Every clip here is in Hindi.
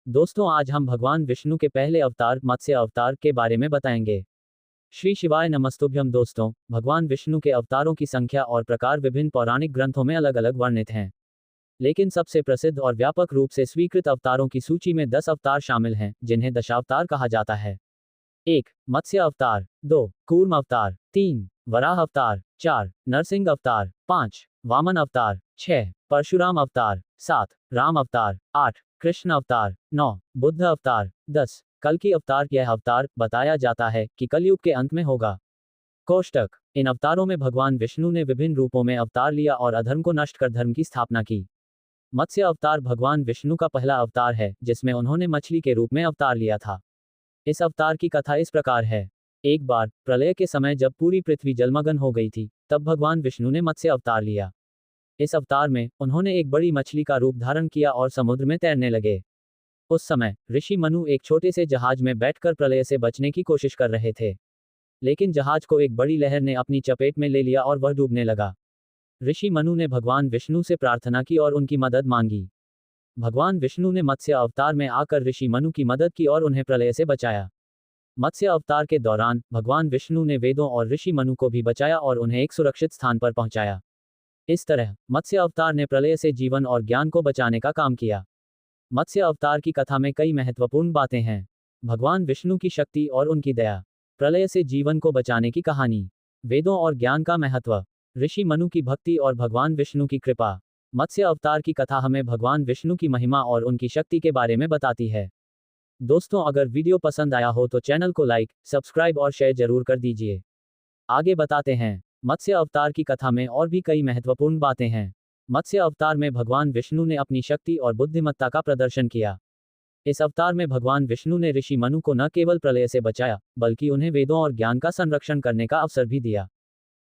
दोस्तों, आज हम भगवान विष्णु के पहले अवतार मत्स्य अवतार के बारे में बताएंगे। श्री शिवाय नमस्तुभ्यम। दोस्तों, भगवान विष्णु के अवतारों की संख्या और प्रकार विभिन्न पौराणिक ग्रंथों में अलग अलग वर्णित हैं। लेकिन सबसे प्रसिद्ध और व्यापक रूप से स्वीकृत अवतारों की सूची में 10 अवतार शामिल हैं, जिन्हें दशावतार कहा जाता है। 1. मत्स्य अवतार। 2. कूर्म अवतार। 3. वराह अवतार। 4. नरसिंह अवतार। 5. वामन अवतार। 6. परशुराम अवतार। 7. राम अवतार। 8. कृष्ण अवतार। 9. बुद्ध अवतार। 10. कल्कि अवतार। यह अवतार बताया जाता है कि कलयुग के अंत में होगा। कोष्टक। इन अवतारों में भगवान विष्णु ने विभिन्न रूपों में अवतार लिया और अधर्म को नष्ट कर धर्म की स्थापना की। मत्स्य अवतार भगवान विष्णु का पहला अवतार है, जिसमें उन्होंने मछली के रूप में अवतार लिया था। इस अवतार की कथा इस प्रकार है। एक बार प्रलय के समय जब पूरी पृथ्वी जलमग्न हो गई थी, तब भगवान विष्णु ने मत्स्य अवतार लिया। इस अवतार में उन्होंने एक बड़ी मछली का रूप धारण किया और समुद्र में तैरने लगे। उस समय ऋषि मनु एक छोटे से जहाज में बैठकर प्रलय से बचने की कोशिश कर रहे थे। लेकिन जहाज को एक बड़ी लहर ने अपनी चपेट में ले लिया और वह डूबने लगा। ऋषि मनु ने भगवान विष्णु से प्रार्थना की और उनकी मदद मांगी। भगवान विष्णु ने मत्स्य अवतार में आकर ऋषि मनु की मदद की और उन्हें प्रलय से बचाया। मत्स्य अवतार के दौरान भगवान विष्णु ने वेदों और ऋषि मनु को भी बचाया और उन्हें एक सुरक्षित स्थान पर पहुंचाया। इस तरह मत्स्य अवतार ने प्रलय से जीवन और ज्ञान को बचाने का काम किया। मत्स्य अवतार की कथा में कई महत्वपूर्ण बातें हैं। भगवान विष्णु की शक्ति और उनकी दया, प्रलय से जीवन को बचाने की कहानी, वेदों और ज्ञान का महत्व, ऋषि मनु की भक्ति और भगवान विष्णु की कृपा। मत्स्य अवतार की कथा हमें भगवान विष्णु की महिमा और उनकी शक्ति के बारे में बताती है। दोस्तों, अगर वीडियो पसंद आया हो तो चैनल को लाइक, सब्सक्राइब और शेयर जरूर कर दीजिए। आगे बताते हैं। मत्स्य अवतार की कथा में और भी कई महत्वपूर्ण बातें हैं। मत्स्य अवतार में भगवान विष्णु ने अपनी शक्ति और बुद्धिमत्ता का प्रदर्शन किया। इस अवतार में भगवान विष्णु ने ऋषि मनु को न केवल प्रलय से बचाया, बल्कि उन्हें वेदों और ज्ञान का संरक्षण करने का अवसर भी दिया।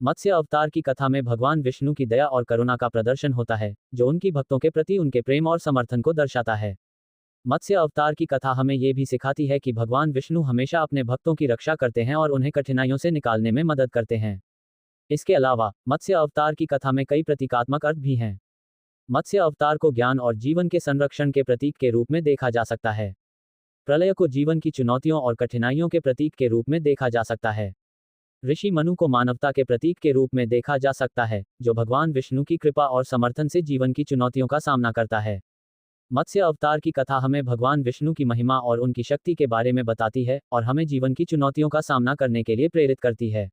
मत्स्य अवतार की कथा में भगवान विष्णु की दया और करुणा का प्रदर्शन होता है, जो उनकी भक्तों के प्रति उनके प्रेम और समर्थन को दर्शाता है। मत्स्य अवतार की कथा हमें यह भी सिखाती है कि भगवान विष्णु हमेशा अपने भक्तों की रक्षा करते हैं और उन्हें कठिनाइयों से निकालने में मदद करते हैं। इसके अलावा मत्स्य अवतार की कथा में कई प्रतीकात्मक अर्थ भी हैं। मत्स्य अवतार को ज्ञान और जीवन के संरक्षण के प्रतीक के रूप में देखा जा सकता है। प्रलय को जीवन की चुनौतियों और कठिनाइयों के प्रतीक के रूप में देखा जा सकता है। ऋषि मनु को मानवता के प्रतीक के रूप में देखा जा सकता है, जो भगवान विष्णु की कृपा और समर्थन से जीवन की चुनौतियों का सामना करता है। मत्स्य अवतार की कथा हमें भगवान विष्णु की महिमा और उनकी शक्ति के बारे में बताती है और हमें जीवन की चुनौतियों का सामना करने के लिए प्रेरित करती है।